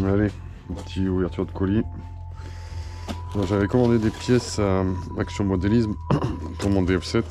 Allez, petite ouverture de colis. J'avais commandé des pièces à Action Modélisme pour mon DF7.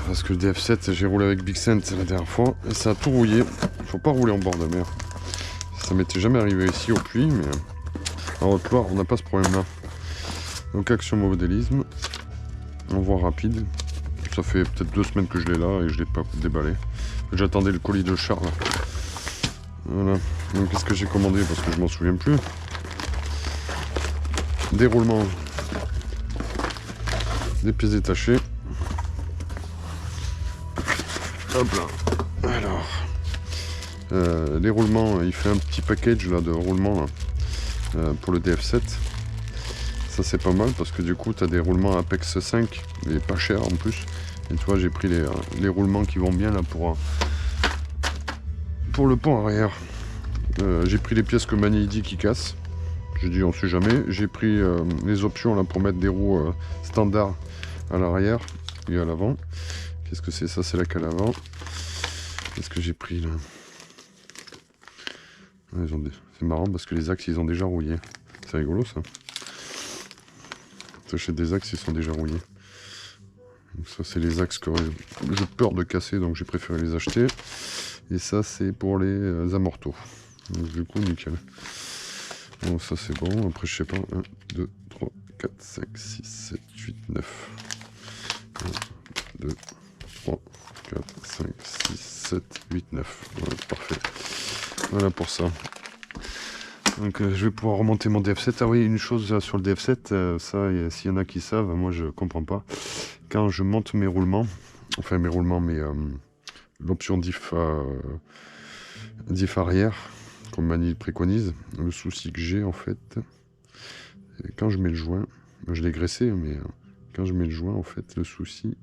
Parce que le DF7, j'ai roulé avec Bixent la dernière fois et ça a tout rouillé. Faut pas rouler en bord de mer. Ça m'était jamais arrivé ici au puits, mais en Haute-Loire, on n'a pas ce problème-là. Donc Action Modélisme, envoi rapide. Ça fait peut-être 2 semaines que je l'ai là et je l'ai pas déballé. J'attendais le colis de Charles. Voilà. Donc qu'est-ce que j'ai commandé parce que je m'en souviens plus. Déroulement. Des pièces détachées. Hop là. Alors. Les roulements, il fait un petit package là de roulements là, pour le DF7. Ça c'est pas mal parce que du coup tu as des roulements Apex 5 mais pas cher en plus. Et tu vois j'ai pris les roulements qui vont bien là pour le pont arrière. J'ai pris les pièces que Mani dit qui cassent. J'ai dit on sait jamais. J'ai pris les options là pour mettre des roues standards à l'arrière et à l'avant. Qu'est-ce que c'est ça? C'est la cale avant. Qu'est-ce que j'ai pris là? C'est marrant parce que les axes ils ont déjà rouillé. C'est rigolo ça. J'achète des axes, ils sont déjà rouillés. Donc ça c'est les axes que j'ai peur de casser, donc j'ai préféré les acheter. Et ça c'est pour les amortos. Donc du coup nickel. Bon ça c'est bon, après je sais pas. 1, 2, 3, 4, 5, 6, 7, 8, 9. 1, 2, 3, 4, 5, 6, 7, 8, 9. Voilà, parfait. Voilà pour ça. Donc je vais pouvoir remonter mon DF7. Ah oui, une chose sur le DF7, ça, s'il y en a qui savent, moi je comprends pas. Quand je monte mes roulements, enfin mes roulements, mais l'option diff arrière, comme Mani préconise, le souci que j'ai en fait, quand je mets le joint, je l'ai graissé, mais quand je mets le joint, en fait, le souci,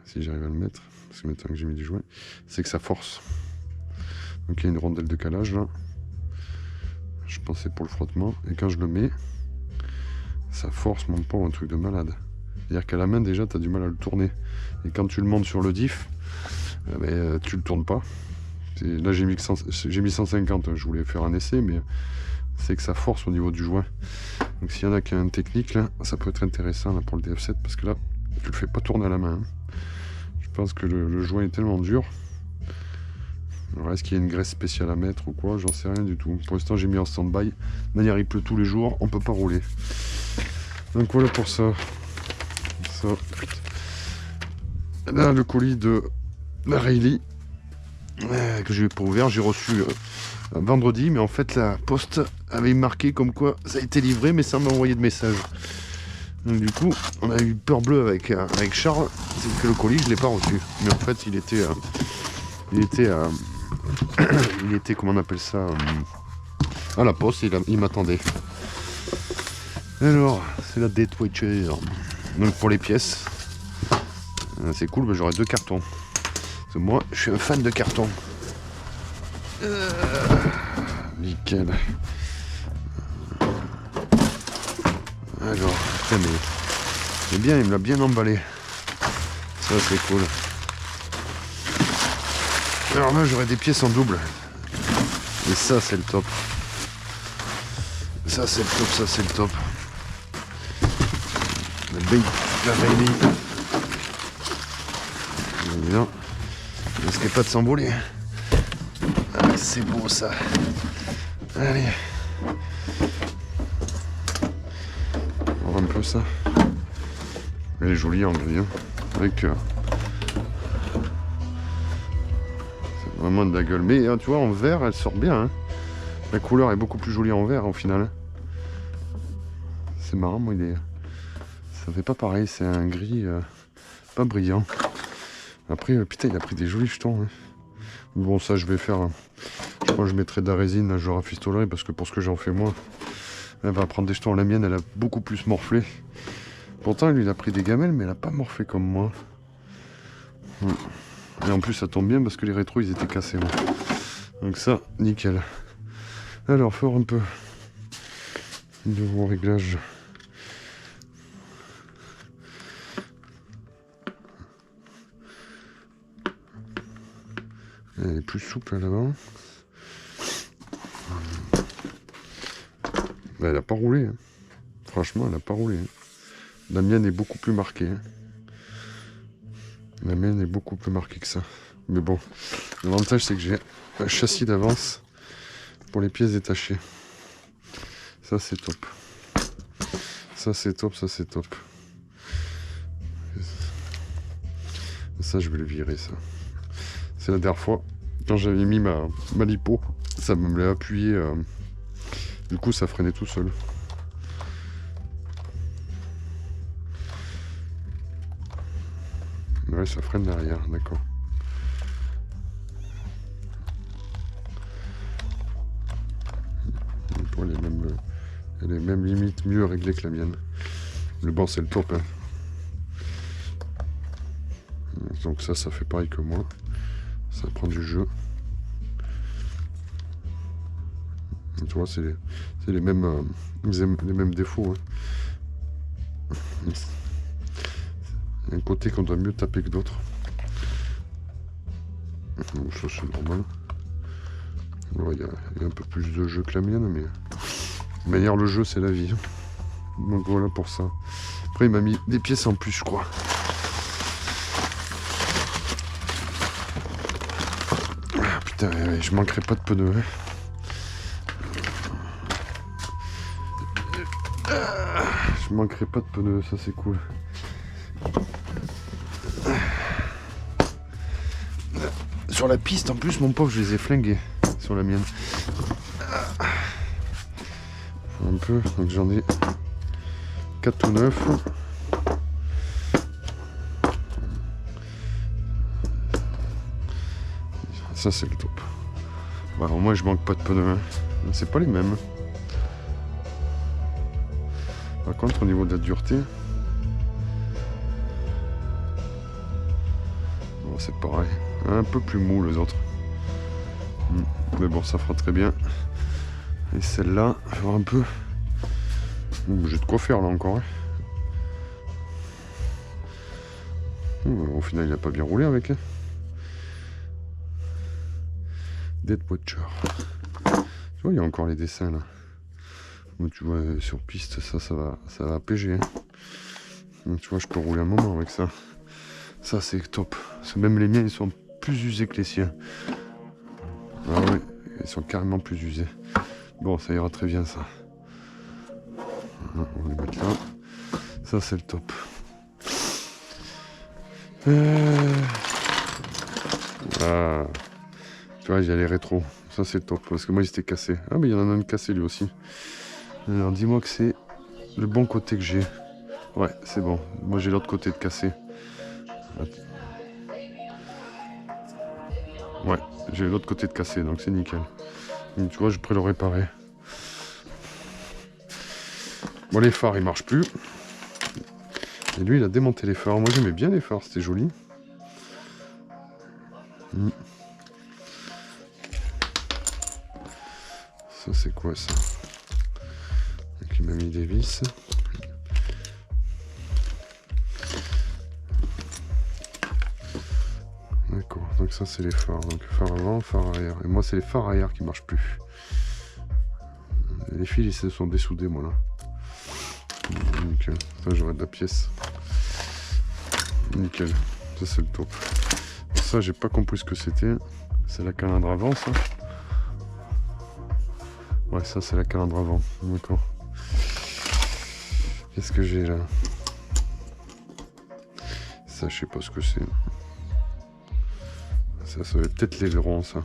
si j'arrive à le mettre, parce que maintenant que j'ai mis du joint, c'est que ça force. Donc il y a une rondelle de calage là. Je pensais pour le frottement, et quand je le mets, ça force mon pont, un truc de malade. C'est-à-dire qu'à la main déjà tu as du mal à le tourner. Et quand tu le montes sur le diff, tu le tournes pas. Là j'ai mis 150, je voulais faire un essai, mais c'est que ça force au niveau du joint. Donc s'il y en a qui a une technique là, ça peut être intéressant là, pour le DF7, parce que là, tu le fais pas tourner à la main. Hein. Je pense que le joint est tellement dur. Alors est-ce qu'il y a une graisse spéciale à mettre ou quoi? J'en sais rien du tout. Pour l'instant j'ai mis en stand-by. De manière il pleut tous les jours, on peut pas rouler. Donc voilà pour ça. Là le colis de la Rayleigh que j'ai pas ouvert, j'ai reçu vendredi, mais en fait la poste avait marqué comme quoi ça a été livré, mais ça m'a envoyé de message. Donc du coup on a eu peur bleue avec Charles, c'est que le colis je l'ai pas reçu. Mais en fait il était il était, comment on appelle ça, à la poste, il m'attendait. Alors, c'est la Deathwatcher. Donc pour les pièces, c'est cool, mais j'aurai 2 cartons. Parce que moi, je suis un fan de cartons. Nickel. Alors, putain, mais c'est bien, il me l'a bien emballé. Ça, c'est cool. Alors là, j'aurai des pièces en double. Et ça, c'est le top. Ça, c'est le top, ça, c'est le top. La Rayleigh. Non, ne risquez pas de s'embrouler. Ah, c'est beau ça. Allez. On voit un peu ça. Elle est jolie en gris. Hein. Avec. C'est vraiment de la gueule. Mais tu vois, en vert, elle sort bien. Hein. La couleur est beaucoup plus jolie en vert au final. C'est marrant, moi, ça fait pas pareil. C'est un gris pas brillant. Après, putain, il a pris des jolis jetons. Hein. Bon, ça, je vais faire. Je crois que je mettrai de la résine, là, je rafistolerai, parce que pour ce que j'en fais moi, elle va prendre des jetons. La mienne, elle a beaucoup plus morflé. Pourtant, lui, il a pris des gamelles, mais elle a pas morflé comme moi. Et en plus, ça tombe bien, parce que les rétros, ils étaient cassés. Moi. Donc ça, nickel. Alors, faire un peu de vos réglages. Elle est plus souple à l'avant. Elle n'a pas roulé. Hein. Franchement, elle n'a pas roulé. Hein. La mienne est beaucoup plus marquée. Hein. La mienne est beaucoup plus marquée que ça. Mais bon, l'avantage c'est que j'ai un châssis d'avance pour les pièces détachées. Ça c'est top. Ça c'est top, ça c'est top. Ça je vais le virer ça. C'est la dernière fois, quand j'avais mis ma lipo, ça me l'a appuyé. Du coup ça freinait tout seul. Ouais, ça freine derrière, d'accord. Elle est même limite mieux réglée que la mienne. Le bon c'est le top. Hein. Donc ça fait pareil que moi. Ça prend du jeu. Tu vois, c'est les mêmes défauts. Hein. Il y a un côté qu'on doit mieux taper que d'autres. Ça c'est normal. Il y a un peu plus de jeu que la mienne, mais de manière le jeu c'est la vie. Donc voilà pour ça. Après il m'a mis des pièces en plus je crois. Ah, putain, je manquerai pas de pneus. Hein. Je manquerai pas de pneus, ça c'est cool. Sur la piste en plus mon pauvre je les ai flingués sur la mienne. Un peu, donc j'en ai 4 tout neufs. Ça c'est le top. Ouais, au moins je manque pas de pneus. Hein. C'est pas les mêmes. Par contre au niveau de la dureté, bon, c'est pareil. Un peu plus mou les autres. Mais bon ça fera très bien. Et celle-là, je vais voir un peu. J'ai de quoi faire là encore. Hein. Au final il n'a pas bien roulé avec. Hein. Dead Watcher. Tu vois, il y a encore les dessins là. Donc, tu vois, sur piste, ça va APG. Hein. Donc, tu vois, je peux rouler un moment avec ça. Ça, c'est top. Parce que même les miens, ils sont plus usés que les siens. Ah ouais, ils sont carrément plus usés. Bon, ça ira très bien, ça. On va les mettre là. Ça, c'est le top. Ah. Tu vois, j'ai les rétros. Ça, c'est top. Parce que moi, ils étaient cassés. Ah, mais il y en a un cassé, lui aussi. Alors, dis-moi que c'est le bon côté que j'ai. Ouais, c'est bon. Moi, j'ai l'autre côté de cassé. Ouais, j'ai l'autre côté de cassé, donc c'est nickel. Donc, tu vois, je pourrais le réparer. Bon, les phares, ils marchent plus. Et lui, il a démonté les phares. Moi, j'aimais bien les phares, c'était joli. Ça, c'est quoi, ça? Donc, il m'a mis des vis. D'accord, donc ça, c'est les phares. Donc, phare avant, phare arrière. Et moi, c'est les phares arrière qui marchent plus. Les fils, ils se sont dessoudés, moi, là. Nickel. Ça, j'aurai de la pièce. Nickel. Ça, c'est le top. Ça, j'ai pas compris ce que c'était. C'est la calandre avant, ça. Ouais, ça, c'est la calandre avant. D'accord. Qu'est-ce que j'ai, là? Ça, je sais pas ce que c'est. Ça va être peut-être l'aileron, ça.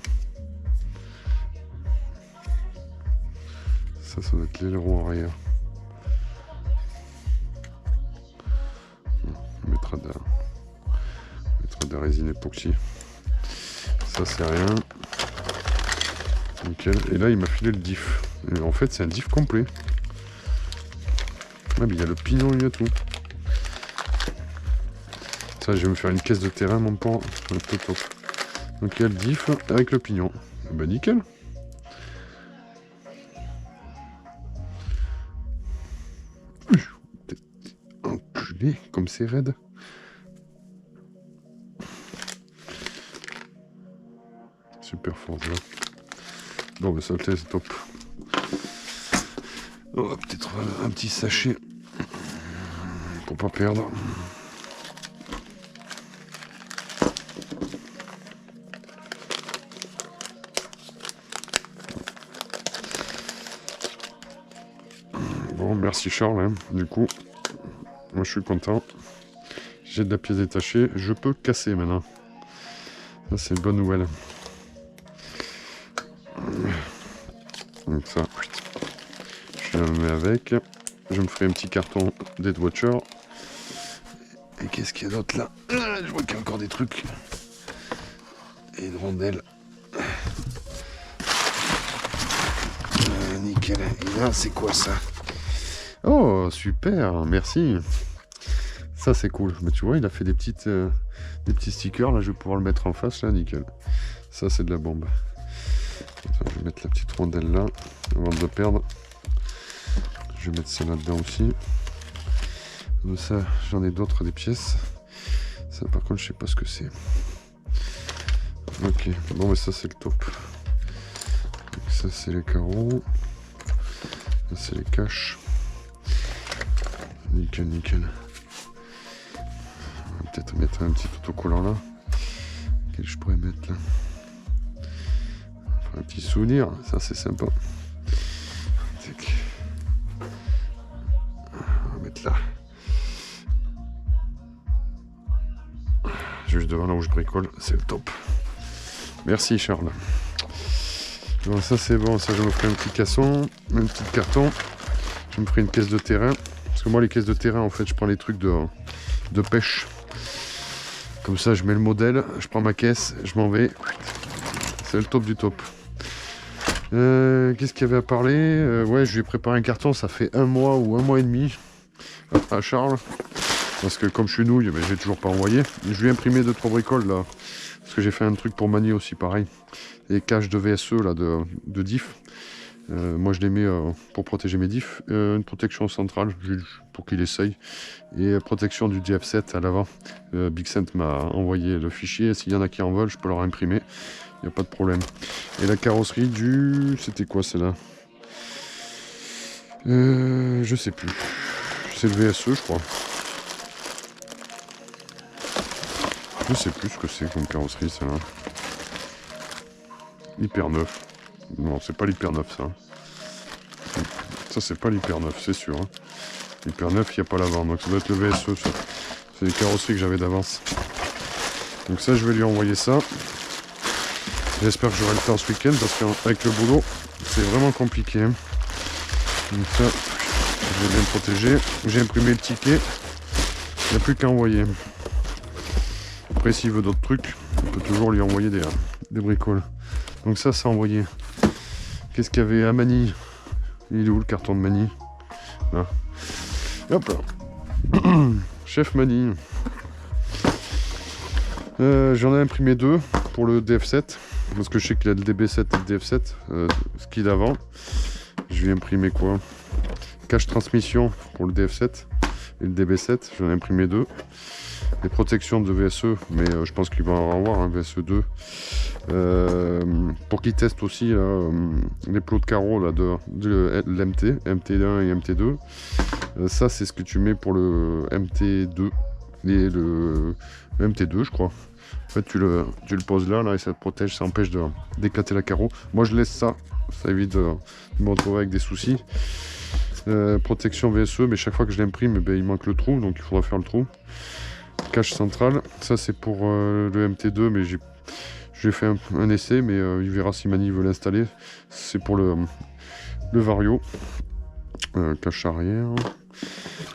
Ça doit être l'aileron arrière. On mettra de la résine époxy. Ça, c'est rien. Nickel. Et là, il m'a filé le diff. Et en fait, c'est un diff complet. Ah, mais il y a le pignon, il y a tout. Ça, je vais me faire une caisse de terrain, mon pauvre. Top. Donc, il y a le diff avec le pignon. Bah, nickel. Enculé, comme c'est raide. Super fort là. Bon, bah ça c'est top. On va peut-être un petit sachet pour pas perdre. Bon, merci Charles, hein. Du coup, moi je suis content. J'ai de la pièce détachée, je peux casser maintenant. Ça c'est une bonne nouvelle. Donc ça, je le mets avec. Je me ferai un petit carton Dead Watcher. Et qu'est-ce qu'il y a d'autre là? Je vois qu'il y a encore des trucs. Et une rondelle. Nickel. Et là, c'est quoi ça? Oh, super, merci. Ça, c'est cool. Mais tu vois, il a fait des petits stickers. Là, je vais pouvoir le mettre en face. Là, nickel. Ça, c'est de la bombe. Attends, je vais mettre la petite rondelle là, avant de le perdre. Je vais mettre ça là-dedans aussi. Donc ça, j'en ai d'autres, des pièces. Ça, par contre, je sais pas ce que c'est. Ok, bon, mais ça, c'est le top. Donc, ça, c'est les carreaux. Ça, c'est les caches. Nickel, nickel. On va peut-être mettre un petit autocollant là. Quel je pourrais mettre là? Un petit souvenir, ça c'est sympa. On va mettre là. Juste devant là où je bricole, c'est le top. Merci Charles. Bon, ça c'est bon, ça je me ferai un petit casson, un petit carton. Je me ferai une caisse de terrain. Parce que moi les caisses de terrain en fait je prends les trucs de pêche. Comme ça je mets le modèle, je prends ma caisse, je m'en vais. C'est le top du top. Qu'est-ce qu'il y avait à parler? Ouais, je lui ai préparé un carton, ça fait 1 mois ou 1 mois et demi à Charles. Parce que comme je suis nouille, j'ai toujours pas envoyé. Je lui ai imprimé 2-3 bricoles là. Parce que j'ai fait un truc pour Mani aussi pareil. Les caches de VSE là de diff. Moi je les mets pour protéger mes diffs. Une protection centrale pour qu'il essaye. Et protection du DF7 à l'avant. Bixent m'a envoyé le fichier. S'il y en a qui en veulent, je peux leur imprimer. Il n'y a pas de problème. Et la carrosserie du... C'était quoi celle-là? Je sais plus. C'est le VSE je crois. Je sais plus ce que c'est comme carrosserie celle-là. Hyper neuf. Non, c'est pas l'hyper neuf ça. Ça c'est pas l'hyper neuf, c'est sûr. Hein. L'hyper neuf, il n'y a pas l'avant. Donc ça doit être le VSE ça. C'est les carrosseries que j'avais d'avance. Donc ça je vais lui envoyer ça. J'espère que j'aurai le temps ce week-end parce qu'avec le boulot, c'est vraiment compliqué. Hein. Donc ça, je vais bien le protéger. J'ai imprimé le ticket. Il n'y a plus qu'à envoyer. Après, s'il veut d'autres trucs, on peut toujours lui envoyer des bricoles. Donc ça, c'est envoyé. Qu'est-ce qu'il y avait à Mani? Il est où le carton de Mani? Là. Hop là. Chef Mani. J'en ai imprimé 2 pour le DF7. Parce que je sais qu'il a le DB7 et le DF7. Ce qu'il a d'avant. Je vais imprimer quoi? Cache transmission pour le DF7 et le DB7. J'en ai imprimé 2. Les protections de VSE, mais je pense qu'il va en avoir un VSE2. Pour qu'il teste aussi les plots de carreaux là, de l'MT, MT1 et MT2. Ça, c'est ce que tu mets pour le MT2. Le MT2, je crois. En fait, tu le poses là, et ça te protège, ça empêche d'éclater la carreau. Moi, je laisse ça. Ça évite de me retrouver avec des soucis. Protection VSE, mais chaque fois que je l'imprime, il manque le trou, donc il faudra faire le trou. Cache centrale, ça c'est pour le MT2, mais j'ai fait un essai, mais il verra si Mani veut l'installer. C'est pour le Vario. Cache arrière.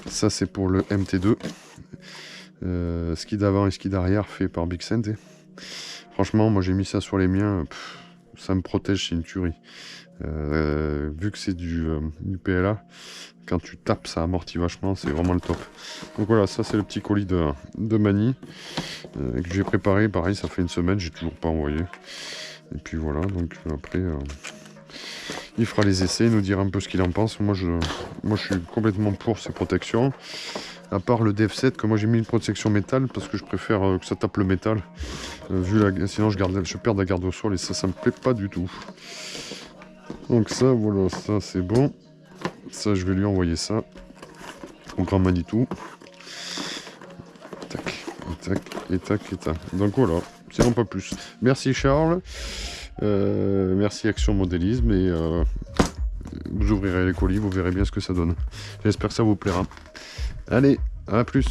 Ça c'est pour le MT2. Ski d'avant et ski d'arrière fait par Bixent. Franchement, moi j'ai mis ça sur les miens, ça me protège, c'est une tuerie. Vu que c'est du PLA, quand tu tapes ça amortit vachement, c'est vraiment le top. Donc voilà, ça c'est le petit colis de Mani que j'ai préparé, pareil ça fait 1 semaine, j'ai toujours pas envoyé. Et puis voilà, donc après il fera les essais, il nous dira un peu ce qu'il en pense. Moi je suis complètement pour ces protections. À part le Dev7, que moi j'ai mis une protection métal parce que je préfère que ça tape le métal. Sinon je perds la garde au sol et ça me plaît pas du tout. Donc ça, voilà, ça c'est bon. Ça, je vais lui envoyer ça. Au grand Manitou. Tac, et tac, et tac, et tac. Donc voilà, sinon pas plus. Merci Charles. Merci Action Modélisme. Et vous ouvrirez les colis, vous verrez bien ce que ça donne. J'espère que ça vous plaira. Allez, à plus.